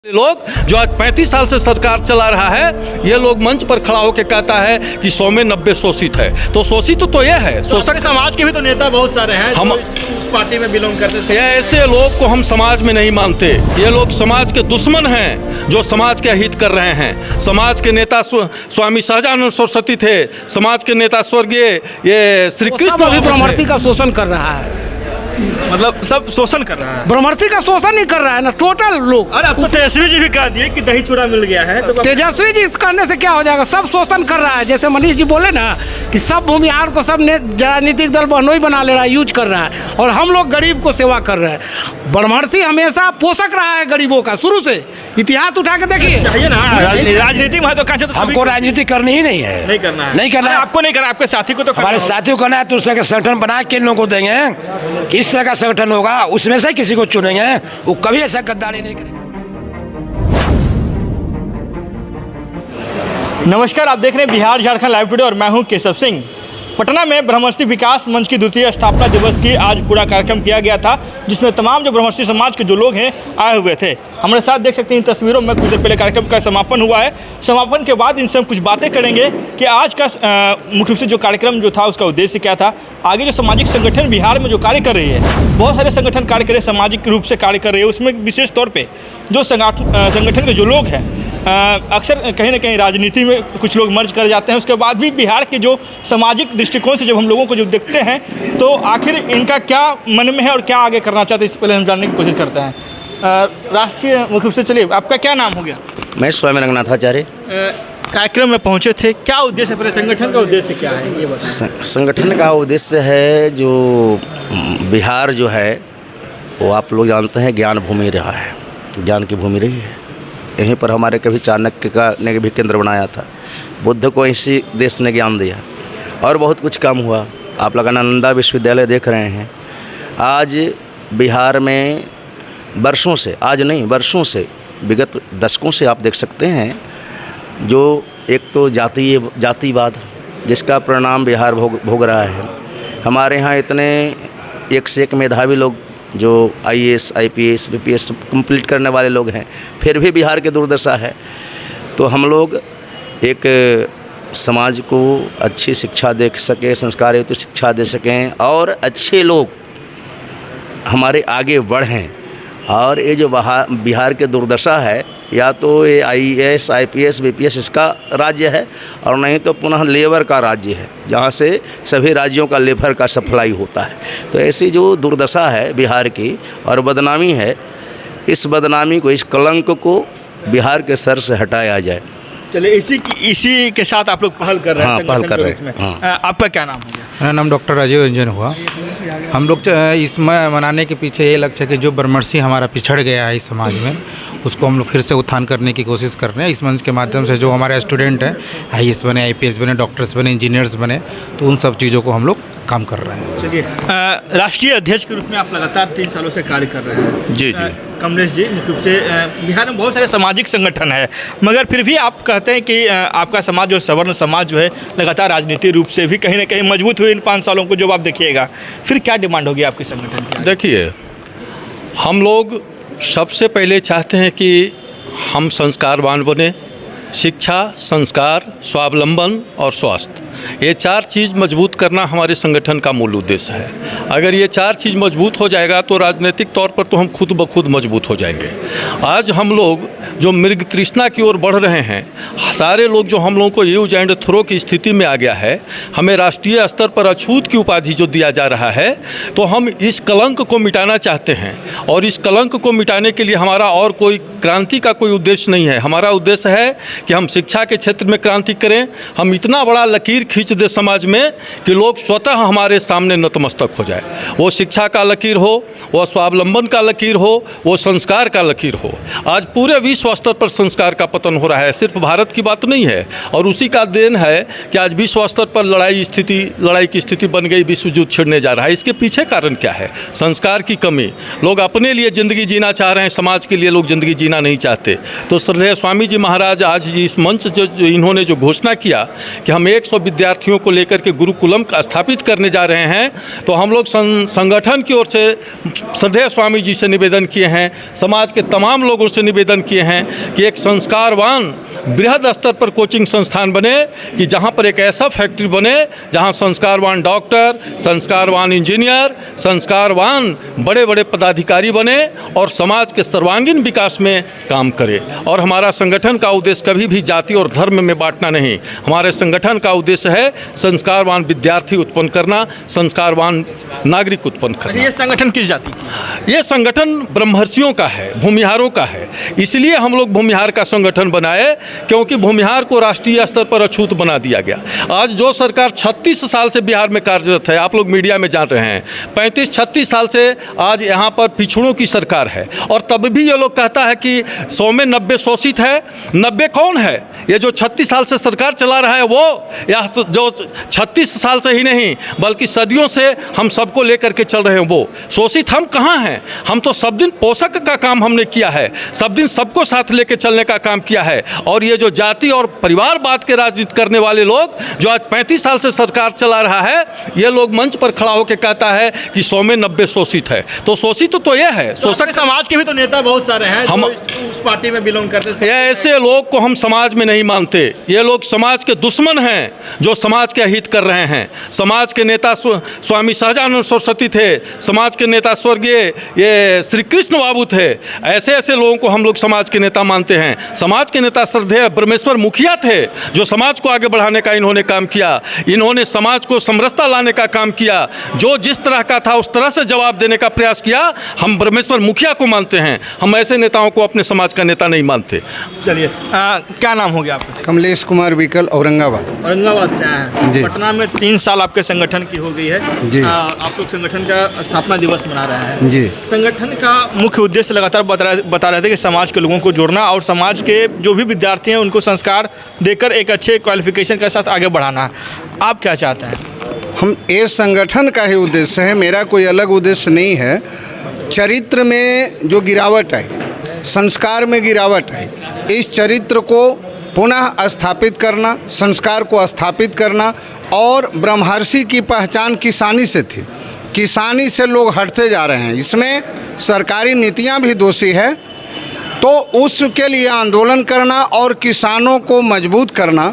लोग जो आज 35 साल से सरकार चला रहा है, ये लोग मंच पर खड़ा होकर कहता है कि 100 में 90 शोषित है। तो शोषित तो ये है, शोषक समाज के भी तो नेता बहुत सारे हैं हम उस पार्टी में बिलोंग करते थे। ऐसे लोग को हम समाज में नहीं मानते। ये लोग समाज के दुश्मन हैं जो समाज के हित कर रहे हैं। समाज के नेता स्वामी सहजानंद सरस्वती थे, समाज के नेता स्वर्गीय ये श्री कृष्ण भी ब्रह्मर्षि का शोषण कर रहा है। मतलब सब शोषण कर रहा है, ब्रह्मर्षि का शोषण ही कर रहा है ना, टोटल लोग। अरे अब तो तेजस्वी जी भी कह दिए कि दही चूड़ा मिल गया है, तो तेजस्वी जी इस करने से क्या हो जाएगा? सब शोषण कर रहा है। जैसे मनीष जी बोले ना कि सब भूमिहार को सब राजनीतिक दल बहनोई बना ले रहा है, यूज कर रहा है, और हम लोग गरीब को सेवा कर रहे हैं। ब्रह्मर्षि हमेशा पोषक रहा है गरीबों का, शुरू से। इतिहास उठा के देखिए ना, राजनीति में तो हमको राजनीति करनी ही नहीं है, नहीं करना है, नहीं करना है। आपको नहीं करना, आपके साथी को तो हमारे साथियों को करना है। तो उस तरह का संगठन बना के लोगों को देंगे, किस तरह का संगठन होगा उसमें से किसी को चुनेंगे। वो कभी ऐसा गद्दारी नहीं करेंगे। नमस्कार, आप देख रहे हैं बिहार झारखंड लाइव टुडे और मैं हूं केशव सिंह। पटना में ब्रह्मर्षि विकास मंच की द्वितीय स्थापना दिवस की आज पूरा कार्यक्रम किया गया था, जिसमें तमाम जो ब्रह्मर्षि समाज के जो लोग हैं आए हुए थे। हमारे साथ देख सकते हैं इन तस्वीरों में, कुछ देर पहले कार्यक्रम का समापन हुआ है। समापन के बाद इनसे हम कुछ बातें करेंगे कि आज का मुख्य रूप से जो कार्यक्रम जो था उसका उद्देश्य क्या था, आगे जो सामाजिक संगठन बिहार में जो कार्य कर रही है, बहुत सारे संगठन कार्य कर रहे हैं, सामाजिक रूप से कार्य कर रहे हैं, उसमें विशेष तौर पर जो संगठन के जो लोग हैं अक्सर कहीं ना कहीं राजनीति में कुछ लोग मर्ज कर जाते हैं। उसके बाद भी बिहार के जो सामाजिक दृष्टिकोण से जब हम लोगों को जो देखते हैं तो आखिर इनका क्या मन में है और क्या आगे करना चाहते हैं, इससे पहले हम जानने की कोशिश करते हैं। राष्ट्रीय मुख्य रूप से चलिए, आपका क्या नाम हो गया? मैं स्वामी रंगनाथाचार्य। कार्यक्रम में पहुंचे थे, क्या उद्देश्य, पहले संगठन का उद्देश्य क्या है ये बताइए। संगठन का उद्देश्य है, जो बिहार जो है वो आप लोग जानते हैं ज्ञान भूमि रहा है, ज्ञान की भूमि रही है। यहीं पर हमारे कभी चाणक्य ने भी केंद्र बनाया था, बुद्ध को इसी देश ने ज्ञान दिया और बहुत कुछ काम हुआ। आप लोग नालंदा विश्वविद्यालय देख रहे हैं। आज बिहार में वर्षों से, आज नहीं वर्षों से, विगत दशकों से आप देख सकते हैं, जो एक तो जातिवाद जिसका परिणाम बिहार भोग रहा है। हमारे यहाँ इतने एक से एक मेधावी लोग जो IAS, IPS, BPS कंप्लीट करने वाले लोग हैं, फिर भी बिहार की दुर्दशा है। तो हम लोग एक समाज को अच्छी शिक्षा दे सकें, संस्कारयुक्त शिक्षा दे सकें और अच्छे लोग हमारे आगे बढ़ें। और ये जो बिहार की दुर्दशा है, या तो ये IAS, IPS, BPS इसका राज्य है, और नहीं तो पुनः लेबर का राज्य है, जहाँ से सभी राज्यों का लेबर का सप्लाई होता है। तो ऐसी जो दुर्दशा है बिहार की और बदनामी है, इस बदनामी को, इस कलंक को बिहार के सर से हटाया जाए। चलिए, इसी के साथ आप लोग पहल कर रहे हैं। हाँ, पहल कर रहे हैं। हाँ। आपका क्या नाम है? मेरा नाम डॉक्टर राजीव रंजन हुआ। हम लोग इसमें मनाने के पीछे ये लक्ष्य है कि जो ब्रह्मर्षि हमारा पिछड़ गया है इस समाज में, उसको हम लोग फिर से उत्थान करने की कोशिश कर रहे हैं। इस मंच के माध्यम से जो हमारे स्टूडेंट हैं, IAS बने, IPS बने, डॉक्टर्स बने, इंजीनियर्स बने, तो उन सब चीज़ों को हम लोग काम कर रहे हैं। चलिए, राष्ट्रीय अध्यक्ष के रूप में आप लगातार 3 सालों से कार्य कर रहे हैं। जी जी। कमलेश जी, मुख्य रूप से बिहार में बहुत सारे सामाजिक संगठन है, मगर फिर भी आप कहते हैं कि आपका समाज जो सवर्ण समाज जो है लगातार राजनीतिक रूप से भी कहीं ना कहीं मजबूत हुए इन 5 सालों को जब आप देखिएगा, फिर क्या डिमांड होगी आपके संगठन की? देखिए, हम लोग सबसे पहले चाहते हैं कि हम संस्कारवान बने। शिक्षा, संस्कार, स्वावलंबन और स्वास्थ्य, ये 4 चीज़ मजबूत करना हमारे संगठन का मूल उद्देश्य है। अगर ये 4 चीज़ मजबूत हो जाएगा तो राजनीतिक तौर पर तो हम खुद ब खुद मजबूत हो जाएंगे। आज हम लोग जो मृग तृष्णा की ओर बढ़ रहे हैं, सारे लोग जो हम लोगों को यूज एंड थ्रो की स्थिति में आ गया है, हमें राष्ट्रीय स्तर पर अछूत की उपाधि जो दिया जा रहा है, तो हम इस कलंक को मिटाना चाहते हैं। और इस कलंक को मिटाने के लिए हमारा और कोई क्रांति का कोई उद्देश्य नहीं है। हमारा उद्देश्य है कि हम शिक्षा के क्षेत्र में क्रांति करें, हम इतना बड़ा लकीर खींच दे समाज में कि लोग स्वतः हमारे सामने नतमस्तक हो जाए। वो शिक्षा का लकीर हो, वो स्वावलंबन का लकीर हो, वो संस्कार का लकीर हो। आज पूरे विश्व स्तर पर संस्कार का पतन हो रहा है, सिर्फ भारत की बात नहीं है। और उसी का देन है कि आज विश्व स्तर पर लड़ाई की स्थिति बन गई, विश्व युद्ध छिड़ने जा रहा है। इसके पीछे कारण क्या है? संस्कार की कमी। लोग अपने लिए ज़िंदगी जीना चाह रहे हैं, समाज के लिए लोग ज़िंदगी जीना नहीं चाहते। तो श्रद्धेय स्वामी जी महाराज आज इस मंच जो इन्होंने जो घोषणा किया कि हम 100 विद्यार्थी विद्यार्थियों को लेकर के गुरुकुलम का स्थापित करने जा रहे हैं, तो हम लोग संगठन की ओर से श्रद्धेय स्वामी जी से निवेदन किए हैं, समाज के तमाम लोगों से निवेदन किए हैं कि एक संस्कारवान बृहद स्तर पर कोचिंग संस्थान बने, कि जहां पर एक ऐसा फैक्ट्री बने जहां संस्कारवान डॉक्टर, संस्कारवान इंजीनियर, संस्कारवान बड़े बड़े पदाधिकारी बने और समाज के सर्वांगीण विकास में काम करे। और हमारा संगठन का उद्देश्य कभी भी जाति और धर्म में बांटना नहीं, हमारे संगठन का उद्देश्य है संस्कारवान विद्यार्थी उत्पन्न करना, संस्कारवान नागरिक उत्पन्न करना। ये संगठन किस जाति? ये संगठन ब्रह्मर्षियों का है, भूमिहारों का है। इसलिए हम लोग भूमिहार का संगठन बनाए, क्योंकि भूमिहार को राष्ट्रीय स्तर पर अछूत बना दिया गया। आज जो सरकार 36 साल से बिहार में कार्यरत है, आप लोग मीडिया में जान रहे हैं, 35-36 साल से आज यहाँ पर पिछड़ों की सरकार है, और तब भी ये लोग कहता है कि 100 में 90 शोषित है। 90 कौन है? ये जो 36 साल से सरकार चला रहा है वो, या जो 36 साल से ही नहीं बल्कि सदियों से हम सबको लेकर के चल रहे हैं वो। शोषित हम कहाँ हैं? हम तो सब दिन पोषक का काम हमने किया है, सब दिन सबको साथ लेके चलने का काम किया है। और ये जो जाति और परिवारवाद के राजनीति करने वाले लोग जो आज 35 साल से सरकार चला रहा है, ये लोग मंच पर खड़ा होकर कहता है कि 100 में 90 शोषित है। तो शोषित तो ये है, शोषक समाज के भी तो नेता बहुत सारे हैं हम उस पार्टी में बिलोंग करते हैं। ऐसे लोग को हम समाज में नहीं मानते। ये लोग समाज के दुश्मन हैं जो समाज के हित कर रहे हैं। समाज के नेता स्वामी सहजानंद सरस्वती थे, समाज के नेता स्वर्गीय ये श्री कृष्ण बाबू थे। ऐसे ऐसे लोगों को हम लोग समाज के नेता मानते हैं। समाज के नेता श्रद्धेय ब्रह्मेश्वर मुखिया थे, जो समाज को आगे बढ़ाने का इन्होंने काम किया। इन्होंने समाज को समरसता लाने का काम किया, जो जिस तरह का था उस तरह से जवाब देने का प्रयास किया। हम ब्रह्मेश्वर मुखिया को मानते हैं, हम ऐसे नेताओं को अपने समाज का नेता नहीं मानते। चलिए, क्या नाम हो गया आपका? कमलेश कुमार विकल, औरंगाबाद। औरंगाबाद से आए हैं जी। पटना में 3 साल आपके संगठन की हो गई है जी। आप लोग संगठन का स्थापना दिवस मना रहे हैं जी। संगठन का मुख्य उद्देश्य लगातार बता रहे थे कि समाज के लोगों को जोड़ना और समाज के जो भी विद्यार्थी हैं उनको संस्कार देकर एक अच्छे क्वालिफिकेशन के साथ आगे बढ़ाना। आप क्या चाहते हैं? हम ये संगठन का ही उद्देश्य है, मेरा कोई अलग उद्देश्य नहीं है। चरित्र में जो गिरावट आई, संस्कार में गिरावट आई, इस चरित्र को पुनः स्थापित करना, संस्कार को स्थापित करना। और ब्रह्मर्षि की पहचान किसानी से थी, किसानी से लोग हटते जा रहे हैं, इसमें सरकारी नीतियां भी दोषी है। तो उसके लिए आंदोलन करना और किसानों को मजबूत करना,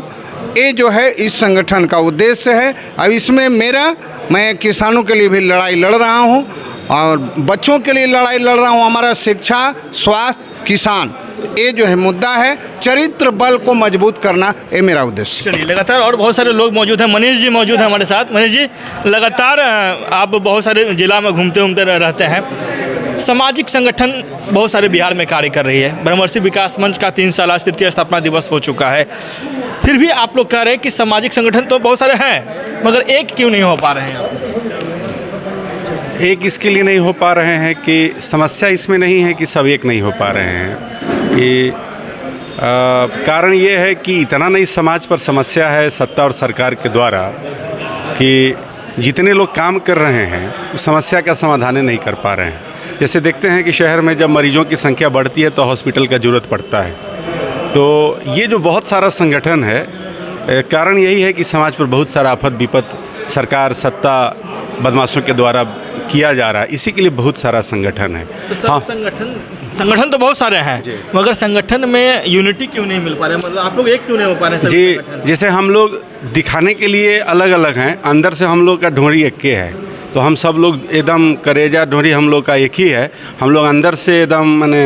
ये जो है इस संगठन का उद्देश्य है। अब इसमें मैं किसानों के लिए भी लड़ाई लड़ रहा हूँ और बच्चों के लिए लड़ाई लड़ रहा हूँ। हमारा शिक्षा, स्वास्थ्य, किसान, ये जो है मुद्दा है। चरित्र बल को मजबूत करना, ये मेरा उद्देश्य। चलिए, लगातार और बहुत सारे लोग मौजूद हैं। मनीष जी मौजूद हैं हमारे साथ। मनीष जी, लगातार आप बहुत सारे जिला में घूमते रहते हैं। सामाजिक संगठन बहुत सारे बिहार में कार्य कर रही है। ब्रह्मर्षि विकास मंच का 3 साल तृतीय स्थापना दिवस हो चुका है, फिर भी आप लोग कह रहे हैं कि सामाजिक संगठन तो बहुत सारे हैं, मगर एक क्यों नहीं हो पा रहे हैं? एक इसके लिए नहीं हो पा रहे हैं कि समस्या इसमें नहीं है कि सब एक नहीं हो पा रहे हैं। ये कारण ये है कि इतना नहीं समाज पर समस्या है सत्ता और सरकार के द्वारा कि जितने लोग काम कर रहे हैं उस समस्या का समाधान नहीं कर पा रहे हैं। जैसे देखते हैं कि शहर में जब मरीजों की संख्या बढ़ती है तो हॉस्पिटल का ज़रूरत पड़ता है। तो ये जो बहुत सारा संगठन है, कारण यही है कि समाज पर बहुत सारा आफत विपत सरकार, सत्ता, बदमाशों के द्वारा किया जा रहा है। इसी के लिए बहुत सारा संगठन है। तो हाँ, संगठन तो बहुत सारे हैं, मगर संगठन में यूनिटी क्यों नहीं मिल पा रहा है? मतलब आप लोग एक क्यों नहीं हो पा रहे हैं? जी, जैसे हम लोग दिखाने के लिए अलग अलग हैं, अंदर से हम लोग का ढोंढी एक के है। तो हम सब लोग एकदम करेजा ढोंढी हम लोग का एक ही है। हम लोग अंदर से एकदम माने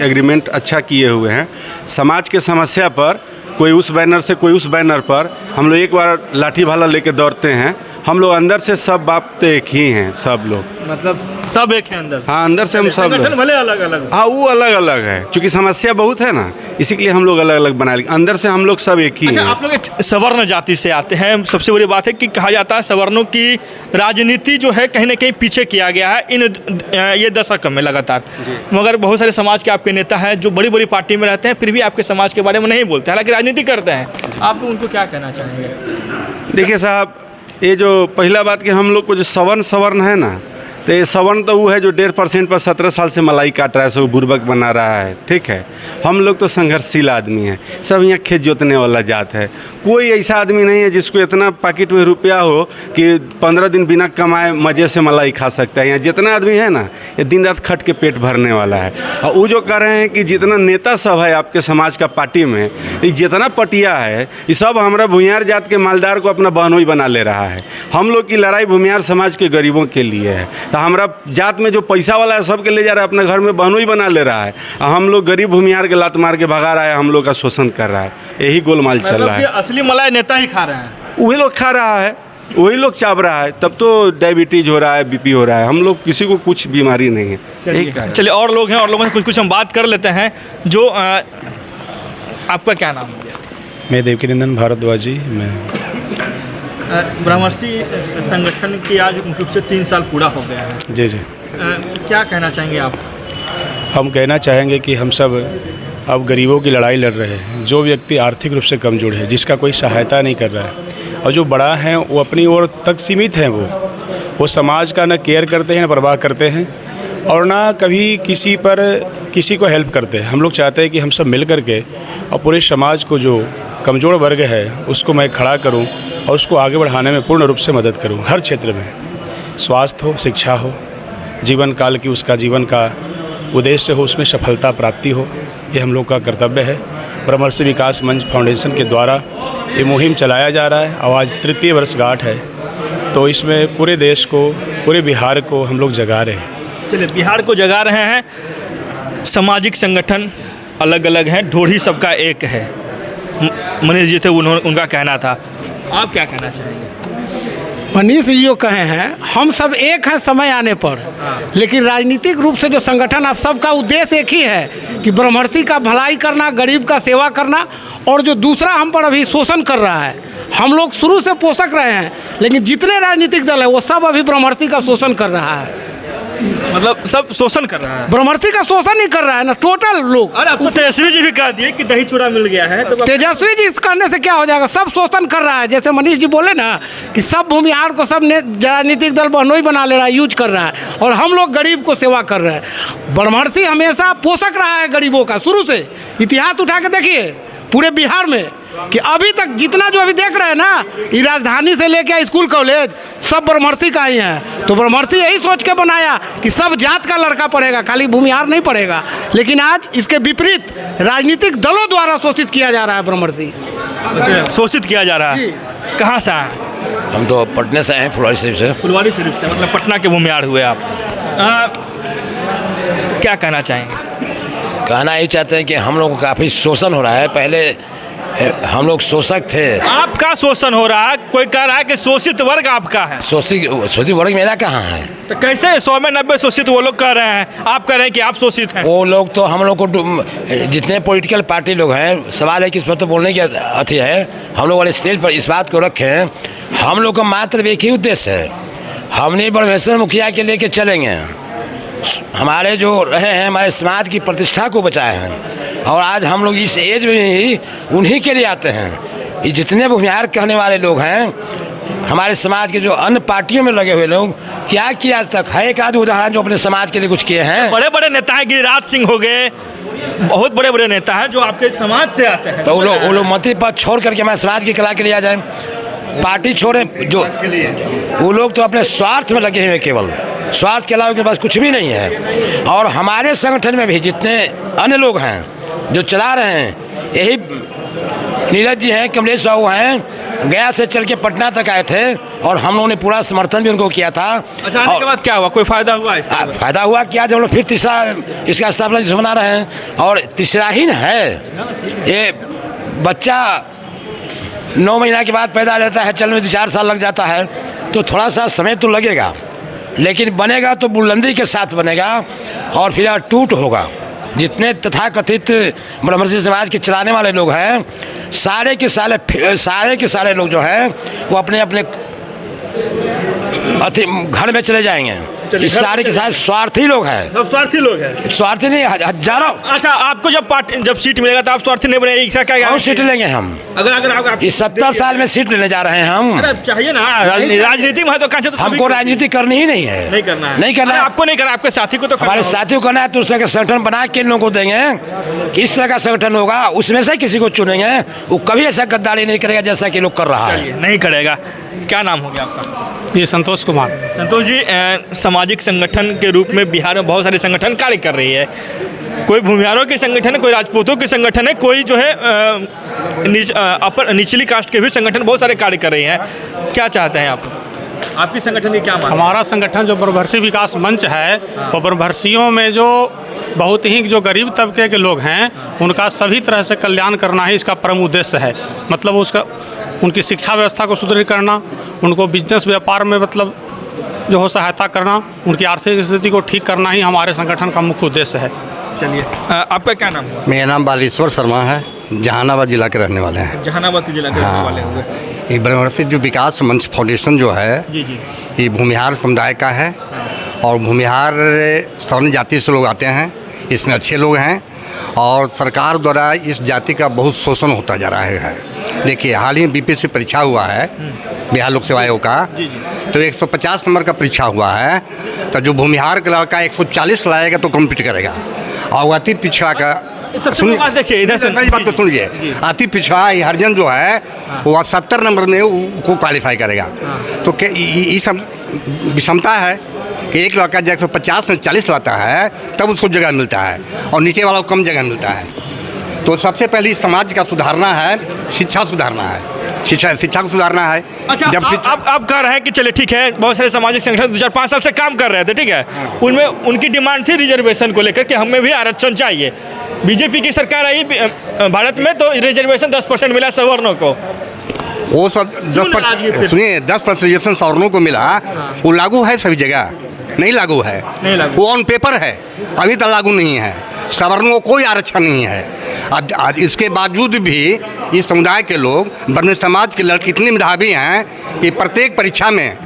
एग्रीमेंट अच्छा किए हुए हैं। समाज के समस्या पर कोई उस बैनर से कोई उस बैनर पर हम लोग एक बार लाठी भाला लेके दौड़ते हैं। हम लोग अंदर से सब बाप तो एक ही हैं, सब लोग, मतलब सब एक है अंदर से। हाँ, अंदर से हम सब लोग, भले अलग अलग, हाँ वो अलग अलग है, क्योंकि समस्या बहुत है ना, इसी के लिए हम लोग अलग अलग बना लेंगे। अंदर से हम लोग सब एक ही हैं। आप लोग एक सवर्ण जाति से आते हैं। सबसे बड़ी बात है कि कहा जाता है सवर्णों की राजनीति जो है कहीं ना कहीं पीछे किया गया है ये दशक में लगातार। मगर बहुत सारे समाज के आपके नेता हैं जो बड़ी बड़ी पार्टी में रहते हैं, फिर भी आपके समाज के बारे में नहीं बोलते, हालांकि राजनीति करते हैं। आप उनको क्या कहना चाहेंगे? देखिए साहब, ये जो पहला बात कि हम लोग को जो सवर्ण है ना, तो ये सवर्ण तो वो है जो 1.5% पर 17 साल से मलाई काट रहा है, सब बुर्बक बना रहा है, ठीक है। हम लोग तो संघर्षशील आदमी हैं, सब यहाँ खेत जोतने वाला जात है। कोई ऐसा आदमी नहीं है जिसको इतना पॉकेट में रुपया हो कि 15 दिन बिना कमाए मज़े से मलाई खा सकता है। यहाँ जितना आदमी है ना, ये दिन रात खट के पेट भरने वाला है। और वो जो कह रहे हैं कि जितना नेता सब है आपके समाज का पार्टी में, ये जितना पटिया है, ये सब हमारा भूमिहार जात के मालदार को अपना बहनोई बना ले रहा है। हम लोग की लड़ाई भूमिहार समाज के गरीबों के लिए है। तो हमारा जात में जो पैसा वाला है सबके ले जा रहा है, अपने घर में बहनोई बना ले रहा है, और हम लोग गरीब भूमिहार के लात मार के भगा रहा है, हम लोग का शोषण कर रहा है। यही गोलमाल चल रहा है। असली मलाई नेता ही खा रहे हैं, वही लोग खा रहा है, वही लोग चाप रहा है, तब तो डायबिटीज हो रहा है, बीपी हो रहा है। हम लोग किसी को कुछ बीमारी नहीं है। चलिए और लोग हैं, और लोगों से कुछ हम बात कर लेते हैं। जो आपका क्या नाम है? मैं देवकीनंदन भारद्वाज जी। मैं ब्रह्मर्षि संगठन की आज मुख्य रूप से 3 साल पूरा हो गया है। जी जी। क्या कहना चाहेंगे आप? हम कहना चाहेंगे कि हम सब अब गरीबों की लड़ाई लड़ रहे हैं। जो व्यक्ति आर्थिक रूप से कमज़ोर है, जिसका कोई सहायता नहीं कर रहा है, और जो बड़ा हैं वो अपनी ओर तक सीमित हैं, वो समाज का न केयर करते हैं, न परवाह करते हैं, और ना कभी किसी को हेल्प करते हैं। हम लोग चाहते हैं कि हम सब मिल कर के और पूरे समाज को, जो कमज़ोर वर्ग है, उसको मैं खड़ा करूं और उसको आगे बढ़ाने में पूर्ण रूप से मदद करूं। हर क्षेत्र में, स्वास्थ्य हो, शिक्षा हो, जीवन काल की उसका जीवन का उद्देश्य हो, उसमें सफलता प्राप्ति हो, ये हम लोग का कर्तव्य है। ब्रह्मर्षि विकास मंच फाउंडेशन के द्वारा ये मुहिम चलाया जा रहा है और आज 3य वर्षगांठ है। तो इसमें पूरे देश को, पूरे बिहार को हम लोग जगा रहे हैं। चलिए, बिहार को जगा रहे हैं। सामाजिक संगठन अलग अलग हैं, ढोढ़ी सबका एक है। मनीष जी थे, उनका कहना था। आप क्या कहना चाहेंगे? मनीष जी जो कहे हैं, हम सब एक हैं समय आने पर, लेकिन राजनीतिक रूप से जो संगठन, आप सबका उद्देश्य एक ही है कि ब्रह्मर्षि का भलाई करना, गरीब का सेवा करना, और जो दूसरा हम पर अभी शोषण कर रहा है, हम लोग शुरू से पोषक रहे हैं, लेकिन जितने राजनीतिक दल है वो सब अभी ब्रह्मर्षि का शोषण कर रहा है। मतलब सब शोषण कर रहा है, ब्रह्मर्षि का शोषण ही कर रहा है ना, टोटल लोग। अरे अब तो तेजस्वी जी भी कह दिए कि दही चूड़ा मिल गया है, तो तेजस्वी जी इस करने से क्या हो जाएगा? सब शोषण कर रहा है। जैसे मनीष जी बोले ना कि सब भूमिहार को सब राजनीतिक दल बहनोई बना ले रहा है, यूज कर रहा है, और हम लोग गरीब को सेवा कर रहे हैं। ब्रह्मर्षि हमेशा पोषक रहा है गरीबों का, शुरू से। इतिहास उठा के देखिए पूरे बिहार में कि अभी तक जितना जो अभी देख रहे हैं ना, ये राजधानी से लेकर स्कूल कॉलेज सब ब्रह्मर्षि का ही है। तो ब्रह्मर्षि यही सोच के बनाया कि सब जात का लड़का पढ़ेगा, खाली भूमिहार नहीं पढ़ेगा। लेकिन आज इसके विपरीत राजनीतिक दलों द्वारा शोषित किया जा रहा है ब्रह्मर्षि। शोषित किया जा रहा है। कहाँ से आए? हम तो पटना से आए, फुलवारी शरीफ से। फुलवारी शरीफ से, मतलब पटना के भूमिहार हुए आप। क्या कहना चाहेंगे? कहना ही चाहते हैं कि हम लोग को काफ़ी शोषण हो रहा है। पहले हम लोग शोषक थे। आपका शोषण हो रहा है? कोई कह रहा है कि शोषित वर्ग आपका है। शोषित वर्ग मेरा कहाँ है? तो कैसे 100 में 90 शोषित वो लोग कह रहे हैं, आप कह रहे हैं कि आप शोषित हैं? वो लोग तो हम लोग को, जितने पॉलिटिकल पार्टी लोग हैं, सवाल है कि इस पर तो बोलने की अति है। हम लोग वाले स्टेज पर इस बात को रखें, हम लोग का मात्र एक ही उद्देश्य है, हमने ब्रह्मेश्वर मुखिया के लेके चलेंगे। हमारे जो रहे हैं, हमारे समाज की प्रतिष्ठा को बचाए हैं, और आज हम लोग इस एज में ही उन्हीं के लिए आते हैं। ये जितने भूमिहार कहने वाले लोग हैं, हमारे समाज के जो अन्य पार्टियों में लगे हुए लोग, क्या किया आज तक है? एक आध उदाहरण जो अपने समाज के लिए कुछ किए हैं। बड़े बड़े नेता हैं, गिरिराज सिंह हो गए, बहुत बड़े बड़े नेता हैं जो आपके समाज से आते हैं। तो वो लोग मंत्री पद छोड़ करके हमारे समाज की कला के लिए आ जाए, पार्टी छोड़े। जो वो लोग तो अपने स्वार्थ में लगे हुए, केवल स्वार्थ के अलावा उनके पास कुछ भी नहीं है। और हमारे संगठन में भी जितने अन्य लोग हैं जो चला रहे हैं, यही नीरज जी हैं, कमलेश बाबू हैं, गया से चल के पटना तक आए थे, और हम लोगों ने पूरा समर्थन भी उनको किया था। अच्छा, आने के बाद क्या हुआ? कोई फायदा हुआ? फायदा हुआ क्या? जब हम लोग फिर तीसरा इसका स्थापना जिस बना रहे हैं, और तीसरा ही है। ये बच्चा 9 महीना के बाद पैदा लेता है, चलने में 2-4 साल लग जाता है, तो थोड़ा सा समय तो लगेगा, लेकिन बनेगा तो बुलंदी के साथ बनेगा, और फिर टूट होगा। जितने तथाकथित ब्रह्मर्षि समाज के चलाने वाले लोग हैं, सारे के सारे लोग जो हैं वो अपने अपने घर में चले जाएंगे। इस सारे के सारे स्वार्थी लोग हैं, सब स्वार्थी लोग हैं। स्वार्थी नहीं, हजारों। अच्छा, आपको जब सीट मिलेगा तो आप स्वार्थी नहीं बनेंगे, इच्छा क्या और सीट लेंगे हम? अगर आप इस 70 साल में सीट लेने जा रहे हैं हम। अरे चाहिए ना, राजनीति में है तो कहाँ से? हमको राजनीति करनी ही नहीं है, नहीं करना है, नहीं करना है। आपको नहीं करना, आपके साथी को तो हमारे साथियों को करना है, तो उसका संगठन बना के इन लोगों को देंगे। किस तरह का संगठन होगा उसमें से किसी को चुनेंगे, वो कभी ऐसा गद्दारी नहीं करेगा जैसा कि लोग कर रहा है। नहीं करेगा। क्या नाम हो गया आपका? ये संतोष कुमार। संतोष जी, सामाजिक संगठन के रूप में बिहार में बहुत सारे संगठन कार्य कर रही है। कोई भूमिहारों के संगठन है, कोई राजपूतों के संगठन है, कोई जो है निचली कास्ट के भी संगठन बहुत सारे कार्य कर रहे हैं। क्या चाहते हैं आप? आपकी संगठन की क्या मांग? हमारा संगठन जो ब्रह्मर्षि विकास मंच है, वो ब्रह्मर्षियों में जो बहुत ही जो गरीब तबके के लोग हैं उनका सभी तरह से कल्याण करना ही इसका परम उद्देश्य है। मतलब उसका उनकी शिक्षा व्यवस्था को सुदृढ़ करना, उनको बिजनेस व्यापार में मतलब जो हो सहायता करना, उनकी आर्थिक स्थिति को ठीक करना ही हमारे संगठन का मुख्य उद्देश्य है। चलिए, आपका क्या नाम है? मेरा नाम बालेश्वर शर्मा है, जहानाबाद जिला के रहने वाले हैं। जहानाबाद जिला के रहने वाले हैं। ये ब्रह्मर्षि जो विकास मंच फाउंडेशन जो है, जी जी, ये भूमिहार समुदाय का है और भूमिहार सवर्ण जाति से लोग आते हैं, इसमें अच्छे लोग हैं और सरकार द्वारा इस जाति का बहुत शोषण होता जा रहा है। देखिए, हाल ही बीपीएससी परीक्षा हुआ है बिहार लोक सेवा आयोग का, तो 150 नंबर का परीक्षा हुआ है, तो जो भूमिहार का लड़का 140 लाएगा तो कम्पीट करेगा और अति पिछड़ा का देखिए, इधर से बात को सुनिए, अति पिछड़ा हरिजन जो है वो 70 नंबर में उसको क्वालिफाई करेगा। तो ये सब विषमता है कि एक लड़का जब 150 में 40 लाता है तब उसको जगह मिलता है और नीचे वाला को कम जगह मिलता है। तो सबसे पहले समाज का सुधारना है, शिक्षा सुधारना है, शिक्षा को सुधारना है। अच्छा, जब आप कह रहे हैं कि चलिए ठीक है, बहुत सारे सामाजिक संगठन 2-4-5 साल से काम कर रहे थे, ठीक है, उनमें उनकी डिमांड थी रिजर्वेशन को लेकर कि हमें भी आरक्षण चाहिए। बीजेपी की सरकार आई भारत में तो रिजर्वेशन 10% मिला सवर्णों को। वो सब 10% सुनिए, 10% रिजर्वेशन सवर्णों को मिला, वो लागू है सभी जगह? नहीं लागू है, नहीं लागू। वो ऑन पेपर है, अभी तक लागू नहीं है। सवर्णों को कोई आरक्षण नहीं है। अब इसके बावजूद भी इस समुदाय के लोग, ब्राह्मण समाज के लड़के इतने मेधावी हैं कि प्रत्येक परीक्षा में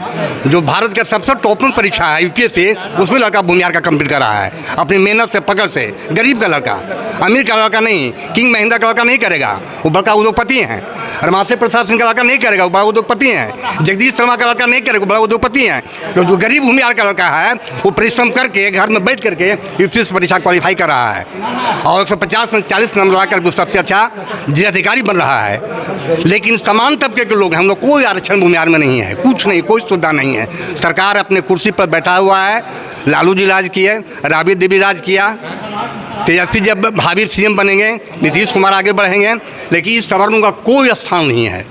जो भारत का सबसे टॉप परीक्षा है यूपीएससी, उसमें लड़का भूमिहार का कम्पीट कर रहा है अपनी मेहनत से, पकड़ से। गरीब का लड़का, अमीर का लड़का नहीं, किंग महिंद्रा का लड़का नहीं करेगा, वो बड़का उद्योगपति हैं। रमाशय प्रसाद सिंह का लड़का नहीं करेगा, वो बड़ा उद्योगपति हैं। जगदीश शर्मा का लड़का नहीं करेगा, बड़ा उद्योगपति हैं। जो गरीब भूमिहार का लड़का है वो परिश्रम करके घर में बैठ करके यूपीएससी परीक्षा क्वालिफाई कर रहा है और 150 में 40 नंबर लाकर वो सबसे अच्छा जिलाधिकारी बन रहा है। लेकिन समान तबके के लोग हैं, हम लोग कोई आरक्षण भूमिहार में नहीं है, कुछ नहीं, कोई सुविधा नहीं है। सरकार अपने कुर्सी पर बैठा हुआ है। लालू जी राज किए, राबड़ी देवी राज किया, तेजस्वी जब भावी सीएम बनेंगे, नीतीश कुमार आगे बढ़ेंगे, लेकिन इस सवर्णों का कोई स्थान नहीं है,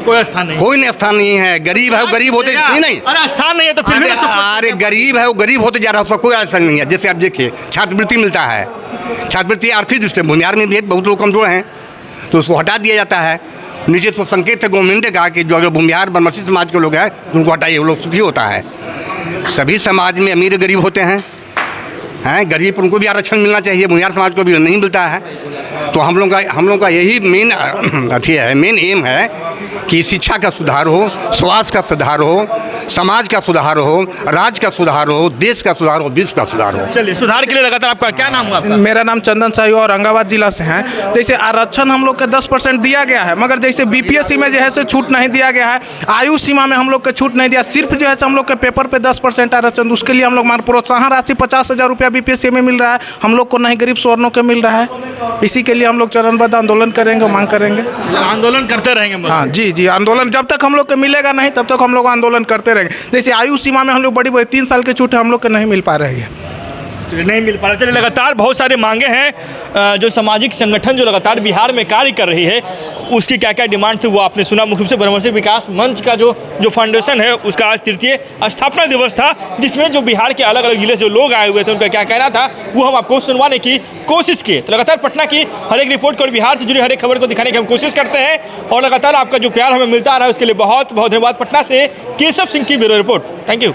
कोई स्थान नहीं, कोई नहीं स्थान नहीं है। गरीब है वो गरीब होते नहीं, अरे स्थान नहीं है तो फिर भी अरे गरीब है वो गरीब होते जा रहा है, उसका कोई आरक्षण नहीं है। जैसे आप देखिए, छात्रवृत्ति मिलता है, छात्रवृत्ति आर्थिक दृष्टि से भूमिहार में भी बहुत लोग कमजोर हैं, तो उसको हटा दिया जाता है। नीचे तो संकेत है गवर्नमेंट का कि जो अगर भूमिहार ब्रह्मर्षि समाज के लोग हैं उनको हटाइए, वो लोग सुखी होता है। सभी समाज में अमीर गरीब होते हैं, गरीब उनको भी आरक्षण मिलना चाहिए, भूमिहार समाज को भी नहीं मिलता है। तो हम लोग का यही मेन मेन एम है कि शिक्षा का सुधार हो, स्वास्थ्य का सुधार हो, समाज का सुधार हो, राज्य का सुधार हो, देश का सुधार हो, विश्व का सुधार हो। चलिए, सुधार के लिए लगातार आपका क्या नाम हुआ? मेरा नाम चंदन साहू और औरंगाबाद जिला से हैं। जैसे आरक्षण हम लोग के 10% दिया गया है, मगर जैसे बीपीएससी में जो है से छूट नहीं दिया गया है, आयु सीमा में हम लोग को छूट नहीं दिया, सिर्फ जो है हम लोग के पेपर पे 10% आरक्षण, उसके लिए हम लोग मान प्रोत्साहन राशि 50,000 रुपया बीपीएससी में मिल रहा है, हम लोग को नहीं गरीब सवर्णों को मिल रहा है। इसी के लिए हम लोग चरणबद्ध आंदोलन करेंगे, मांग करेंगे, आंदोलन करते रहेंगे। हाँ जी जी, आंदोलन जब तक हम लोग को मिलेगा नहीं तब तक हम लोग आंदोलन करते रहेंगे। जैसे आयु सीमा में हम लोग बड़ी 3 साल की छूट हम लोग को नहीं मिल पा रही है, नहीं मिल पा रहा। चलिए, लगातार बहुत सारे मांगे हैं जो सामाजिक संगठन जो लगातार बिहार में कार्य कर रही है, उसकी क्या क्या डिमांड थी वो आपने सुना। मुख्य रूप से ब्रह्मर्षि विकास मंच का जो फाउंडेशन है उसका आज 3य स्थापना दिवस था, जिसमें जो बिहार के अलग अलग जिले से जो लोग आए हुए थे उनका क्या कहना था वो हम आपको सुनवाने की कोशिश की। तो लगातार पटना की हर एक रिपोर्ट को और बिहार से जुड़ी हर एक खबर को दिखाने की हम कोशिश करते हैं और लगातार आपका जो प्यार हमें मिलता आ रहा है उसके लिए बहुत बहुत धन्यवाद। पटना से केशव सिंह की ब्यूरो रिपोर्ट। Thank you.